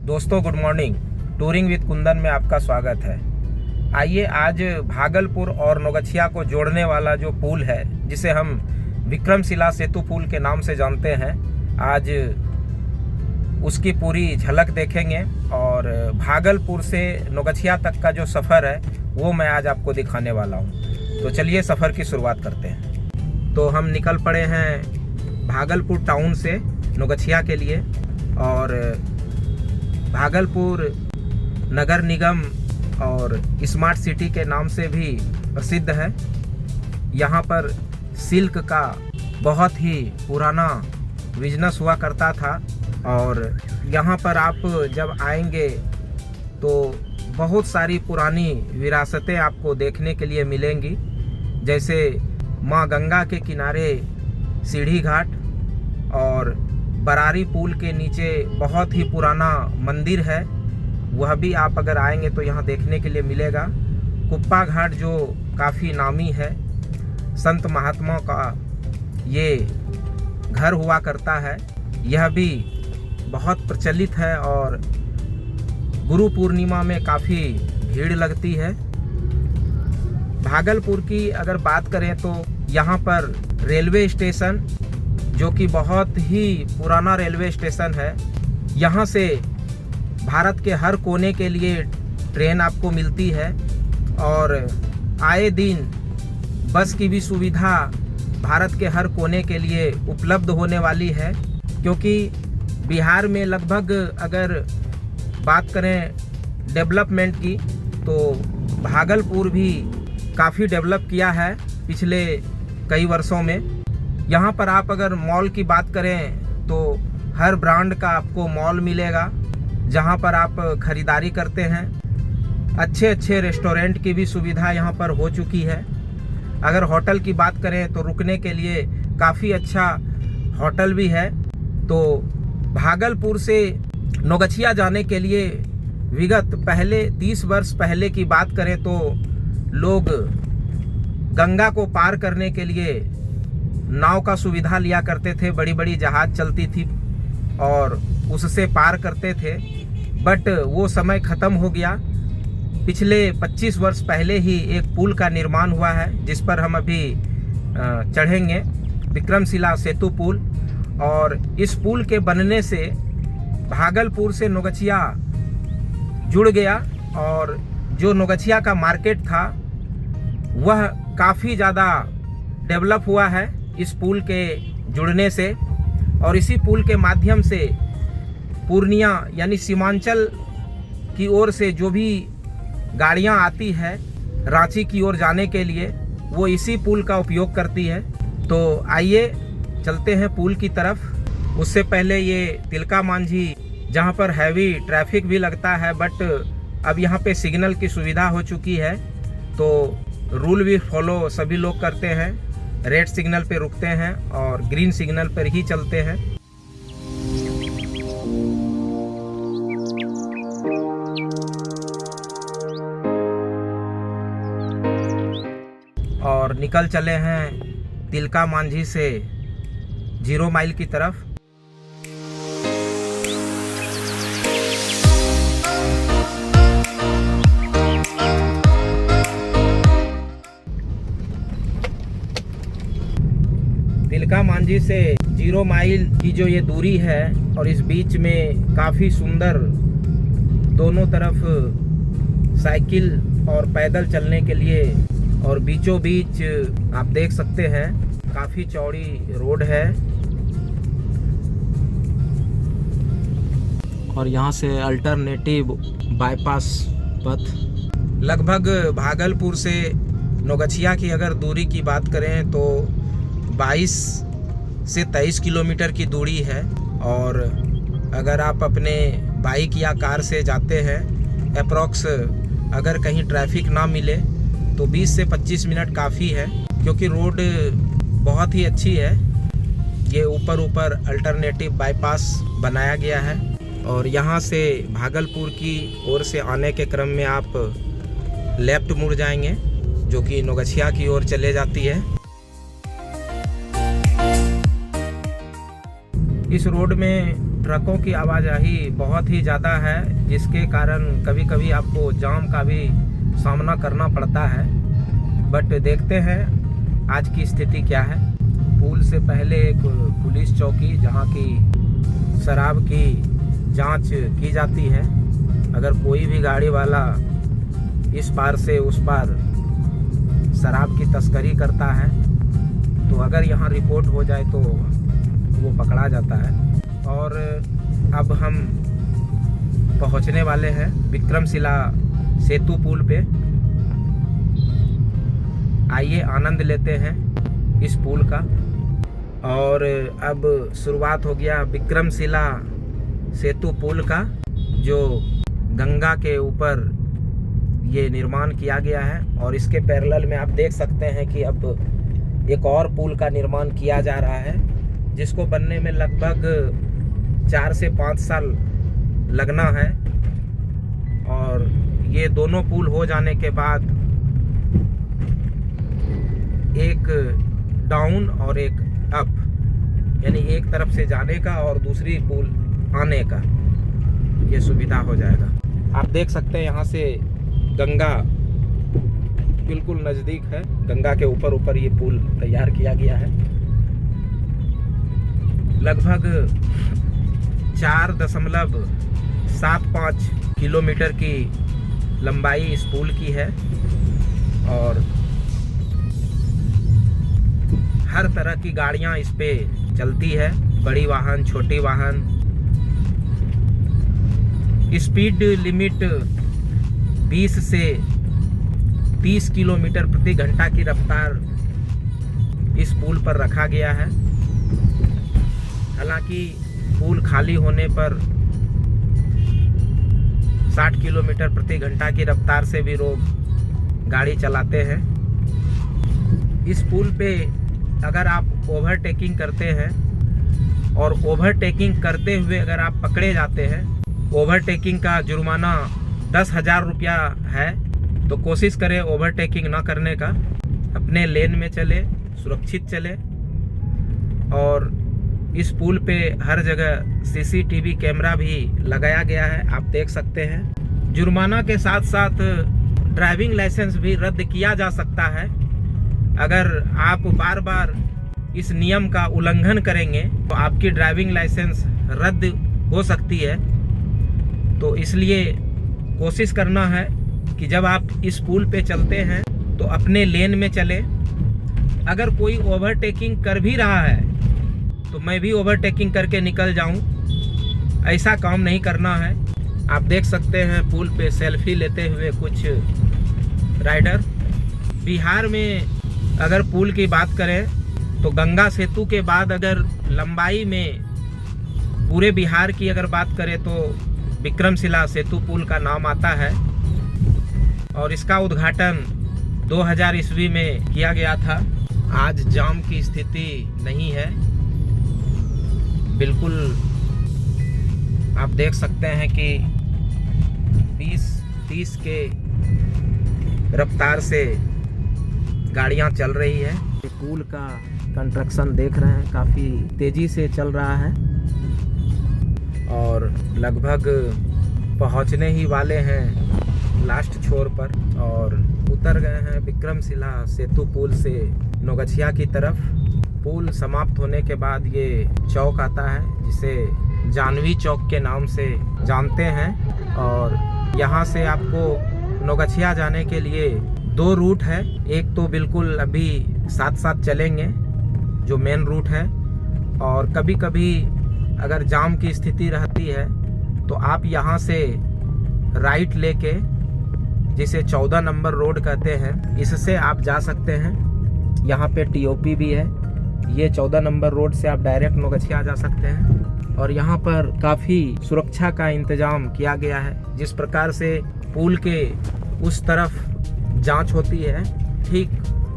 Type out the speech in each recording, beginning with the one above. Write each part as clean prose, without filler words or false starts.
दोस्तों good morning. Touring with Kundan में आपका स्वागत है। आइए आज भागलपुर और नौगछिया को जोड़ने वाला जो पुल है, जिसे हम विक्रमशिला सेतु पुल के नाम से जानते हैं, आज उसकी पूरी झलक देखेंगे और भागलपुर से नौगछिया तक का जो सफ़र है वो मैं आज आपको दिखाने वाला हूँ। तो चलिए सफ़र की शुरुआत करते हैं। तो हम निकल पड़े हैं भागलपुर टाउन से नौगछिया के लिए और भागलपुर नगर निगम और स्मार्ट सिटी के नाम से भी प्रसिद्ध है। यहाँ पर सिल्क का बहुत ही पुराना बिजनेस हुआ करता था और यहाँ पर आप जब आएंगे तो बहुत सारी पुरानी विरासतें आपको देखने के लिए मिलेंगी, जैसे माँ गंगा के किनारे सीढ़ी घाट और बरारी पुल के नीचे बहुत ही पुराना मंदिर है, वह भी आप अगर आएंगे तो यहाँ देखने के लिए मिलेगा। कुप्पा घाट जो काफ़ी नामी है, संत महात्माओं का ये घर हुआ करता है, यह भी बहुत प्रचलित है और गुरु पूर्णिमा में काफ़ी भीड़ लगती है। भागलपुर की अगर बात करें तो यहाँ पर रेलवे स्टेशन, जो कि बहुत ही पुराना रेलवे स्टेशन है, यहाँ से भारत के हर कोने के लिए ट्रेन आपको मिलती है और आए दिन बस की भी सुविधा भारत के हर कोने के लिए उपलब्ध होने वाली है। क्योंकि बिहार में लगभग अगर बात करें डेवलपमेंट की तो भागलपुर भी काफ़ी डेवलप किया है पिछले कई वर्षों में। यहाँ पर आप अगर मॉल की बात करें तो हर ब्रांड का आपको मॉल मिलेगा जहाँ पर आप खरीदारी करते हैं। अच्छे अच्छे रेस्टोरेंट की भी सुविधा यहाँ पर हो चुकी है। अगर होटल की बात करें तो रुकने के लिए काफ़ी अच्छा होटल भी है। तो भागलपुर से नौगछिया जाने के लिए विगत पहले 30 वर्ष पहले की बात करें तो लोग गंगा को पार करने के लिए नाव का सुविधा लिया करते थे, बड़ी बड़ी जहाज चलती थी और उससे पार करते थे। बट वो समय ख़त्म हो गया। पिछले 25 वर्ष पहले ही एक पुल का निर्माण हुआ है जिस पर हम अभी चढ़ेंगे, विक्रमशिला सेतु पुल। और इस पुल के बनने से भागलपुर से नौगछिया जुड़ गया और जो नौगछिया का मार्केट था वह काफ़ी ज़्यादा डेवलप हुआ है इस पुल के जुड़ने से। और इसी पुल के माध्यम से पूर्णिया यानी सीमांचल की ओर से जो भी गाड़ियां आती है रांची की ओर जाने के लिए, वो इसी पुल का उपयोग करती है। तो आइए चलते हैं पुल की तरफ। उससे पहले ये तिलका मांझी, जहां पर हैवी ट्रैफिक भी लगता है, बट अब यहाँ पे सिग्नल की सुविधा हो चुकी है तो रूल भी फॉलो सभी लोग करते हैं। रेड सिग्नल पे रुकते हैं और ग्रीन सिग्नल पर ही चलते हैं। और निकल चले हैं तिलका मांझी से 0 माइल की तरफ। तिलका मांझी से 0 माइल की जो ये दूरी है और इस बीच में काफ़ी सुंदर दोनों तरफ साइकिल और पैदल चलने के लिए और बीचों बीच आप देख सकते हैं काफ़ी चौड़ी रोड है। और यहाँ से अल्टरनेटिव बाईपास पथ। लगभग भागलपुर से नौगछिया की अगर दूरी की बात करें तो 22 से 23 किलोमीटर की दूरी है। और अगर आप अपने बाइक या कार से जाते हैं, अप्रॉक्स अगर कहीं ट्रैफिक ना मिले तो 20 से 25 मिनट काफ़ी है, क्योंकि रोड बहुत ही अच्छी है। ये ऊपर अल्टरनेटिव बाईपास बनाया गया है। और यहाँ से भागलपुर की ओर से आने के क्रम में आप लेफ्ट मुड़ जाएंगे, जो कि नौगछिया की ओर चले जाती है। इस रोड में ट्रकों की आवाजाही बहुत ही ज़्यादा है, जिसके कारण कभी कभी आपको जाम का भी सामना करना पड़ता है। बट देखते हैं आज की स्थिति क्या है। पुल से पहले एक पुलिस चौकी जहां की शराब की जांच की जाती है। अगर कोई भी गाड़ी वाला इस पार से उस पार शराब की तस्करी करता है तो अगर यहां रिपोर्ट हो जाए तो वो पकड़ा जाता है। और अब हम पहुंचने वाले हैं विक्रमशिला सेतु पुल पे। आइए आनंद लेते हैं इस पुल का। और अब शुरुआत हो गया विक्रमशिला सेतु पुल का, जो गंगा के ऊपर ये निर्माण किया गया है। और इसके पैरेलल में आप देख सकते हैं कि अब एक और पुल का निर्माण किया जा रहा है, जिसको बनने में लगभग 4 से 5 साल लगना है। और ये दोनों पुल हो जाने के बाद एक डाउन और एक अप, यानी एक तरफ से जाने का और दूसरी पुल आने का ये सुविधा हो जाएगा। आप देख सकते हैं यहाँ से गंगा बिल्कुल नज़दीक है। गंगा के ऊपर ये पुल तैयार किया गया है। लगभग 4.75 किलोमीटर की लंबाई इस पुल की है। और हर तरह की गाड़ियां इस पे चलती है, बड़ी वाहन, छोटी वाहन। स्पीड लिमिट 20 से 30 किलोमीटर प्रति घंटा की रफ्तार इस पुल पर रखा गया है। हालांकि पुल खाली होने पर 60 किलोमीटर प्रति घंटा की रफ्तार से भी लोग गाड़ी चलाते हैं। इस पुल पे अगर आप ओवरटेकिंग करते हैं और ओवरटेकिंग करते हुए अगर आप पकड़े जाते हैं, ओवरटेकिंग का जुर्माना 10,000 रुपया है। तो कोशिश करें ओवरटेकिंग ना करने का, अपने लेन में चले, सुरक्षित चले। और इस पुल पे हर जगह सीसीटीवी कैमरा भी लगाया गया है, आप देख सकते हैं। जुर्माना के साथ साथ ड्राइविंग लाइसेंस भी रद्द किया जा सकता है। अगर आप बार बार इस नियम का उल्लंघन करेंगे तो आपकी ड्राइविंग लाइसेंस रद्द हो सकती है। तो इसलिए कोशिश करना है कि जब आप इस पुल पे चलते हैं तो अपने लेन में चले। अगर कोई ओवरटेकिंग कर भी रहा है तो मैं भी ओवरटेकिंग करके निकल जाऊं, ऐसा काम नहीं करना है। आप देख सकते हैं पुल पे सेल्फी लेते हुए कुछ राइडर। बिहार में अगर पुल की बात करें तो गंगा सेतु के बाद अगर लंबाई में पूरे बिहार की अगर बात करें तो विक्रमशिला सेतु पुल का नाम आता है। और इसका उद्घाटन 2000 ईस्वी में किया गया था। आज जाम की स्थिति नहीं है, बिल्कुल आप देख सकते हैं कि 20-30 के रफ्तार से गाड़ियां चल रही है। पुल का कंस्ट्रक्शन देख रहे हैं, काफ़ी तेज़ी से चल रहा है और लगभग पहुंचने ही वाले हैं लास्ट छोर पर। और उतर गए हैं विक्रमशिला सेतु पुल से नौगछिया की तरफ। पुल समाप्त होने के बाद ये चौक आता है, जिसे जानवी चौक के नाम से जानते हैं। और यहाँ से आपको नौगछिया जाने के लिए 2 रूट है। एक तो बिल्कुल अभी साथ साथ चलेंगे जो मेन रूट है, और कभी कभी अगर जाम की स्थिति रहती है तो आप यहाँ से राइट लेके, जिसे 14 नंबर रोड कहते हैं, इससे आप जा सकते हैं। यहाँ पे टीओपी भी है। ये 14 नंबर रोड से आप डायरेक्ट नौगछिया जा सकते हैं। और यहाँ पर काफ़ी सुरक्षा का इंतजाम किया गया है। जिस प्रकार से पुल के उस तरफ जांच होती है, ठीक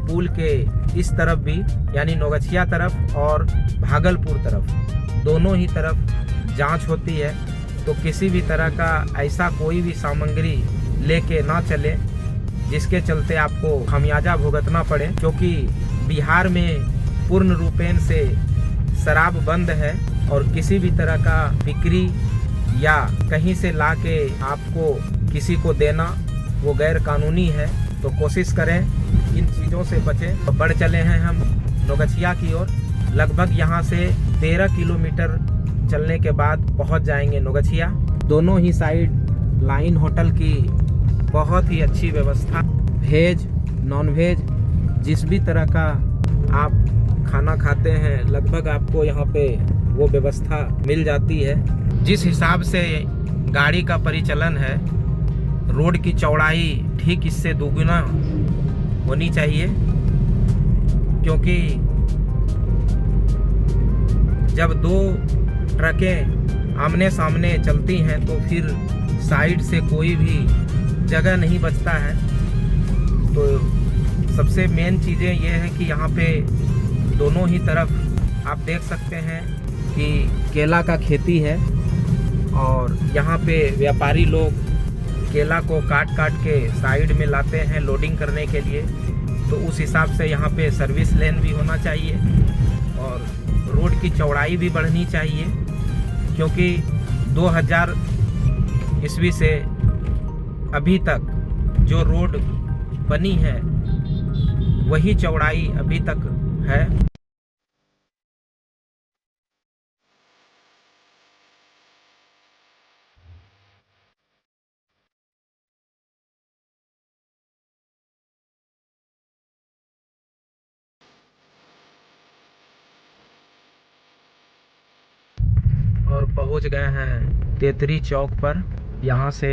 पुल के इस तरफ भी, यानी नौगछिया तरफ और भागलपुर तरफ, दोनों ही तरफ जांच होती है। तो किसी भी तरह का ऐसा कोई भी सामग्री लेके ना चले जिसके चलते आपको खामियाजा भुगतना पड़े, क्योंकि बिहार में पूर्ण रूपेण से शराब बंद है और किसी भी तरह का बिक्री या कहीं से ला के आपको किसी को देना वो गैर कानूनी है। तो कोशिश करें इन चीज़ों से बचें। तो बढ़ चले हैं हम नौगछिया की ओर। लगभग यहाँ से 13 किलोमीटर चलने के बाद पहुँच जाएंगे नौगछिया। दोनों ही साइड लाइन होटल की बहुत ही अच्छी व्यवस्था, वेज नॉन वेज जिस भी तरह का आप खाना खाते हैं लगभग आपको यहाँ पे वो व्यवस्था मिल जाती है। जिस हिसाब से गाड़ी का परिचालन है, रोड की चौड़ाई ठीक इससे दोगुना होनी चाहिए, क्योंकि जब दो ट्रकें आमने सामने चलती हैं तो फिर साइड से कोई भी जगह नहीं बचता है। तो सबसे मेन चीज़ें ये है कि यहाँ पे दोनों ही तरफ आप देख सकते हैं कि केला का खेती है और यहाँ पे व्यापारी लोग केला को काट काट के साइड में लाते हैं लोडिंग करने के लिए। तो उस हिसाब से यहाँ पे सर्विस लेन भी होना चाहिए और रोड की चौड़ाई भी बढ़नी चाहिए, क्योंकि 2000 ईस्वी से अभी तक जो रोड बनी है वही चौड़ाई अभी तक है। और पहुंच गए हैं तेतरी चौक पर। यहाँ से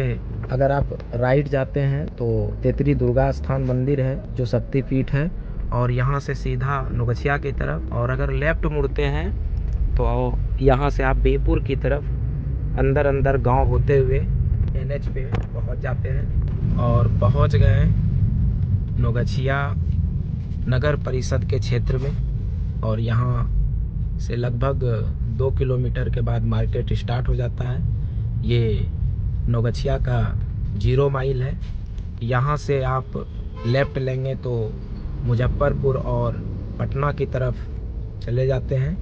अगर आप राइट जाते हैं तो तेतरी दुर्गा स्थान मंदिर है जो शक्तिपीठ है, और यहाँ से सीधा नौगछिया की तरफ। और अगर लेफ्ट मुड़ते हैं तो यहाँ से आप बेपुर की तरफ अंदर अंदर गांव होते हुए NH पे पहुँच जाते हैं। और पहुँच गए नौगछिया नगर परिषद के क्षेत्र में। और यहाँ से लगभग 2 किलोमीटर के बाद मार्केट स्टार्ट हो जाता है। ये नौगछिया का 0 माइल है। यहाँ से आप लेफ़्ट लेंगे तो मुजफ्फरपुर और पटना की तरफ चले जाते हैं,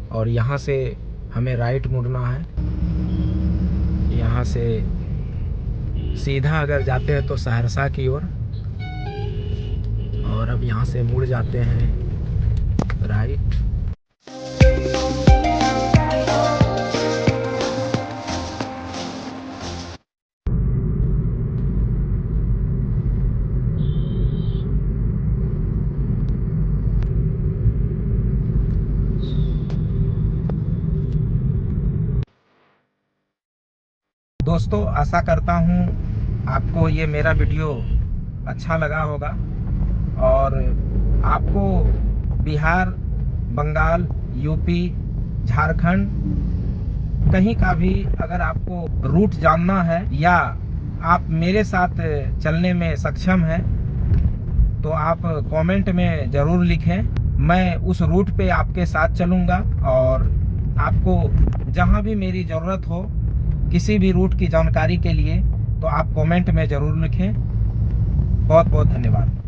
और यहाँ से हमें राइट मुड़ना है। यहाँ से सीधा अगर जाते हैं तो सहरसा की ओर, और अब यहाँ से मुड़ जाते हैं राइट। दोस्तों, आशा करता हूँ आपको ये मेरा वीडियो अच्छा लगा होगा, और आपको बिहार, बंगाल, यूपी, झारखंड कहीं का भी अगर आपको रूट जानना है या आप मेरे साथ चलने में सक्षम हैं तो आप कमेंट में ज़रूर लिखें। मैं उस रूट पे आपके साथ चलूँगा, और आपको जहाँ भी मेरी ज़रूरत हो किसी भी रूट की जानकारी के लिए तो आप कमेंट में ज़रूर लिखें। बहुत बहुत धन्यवाद।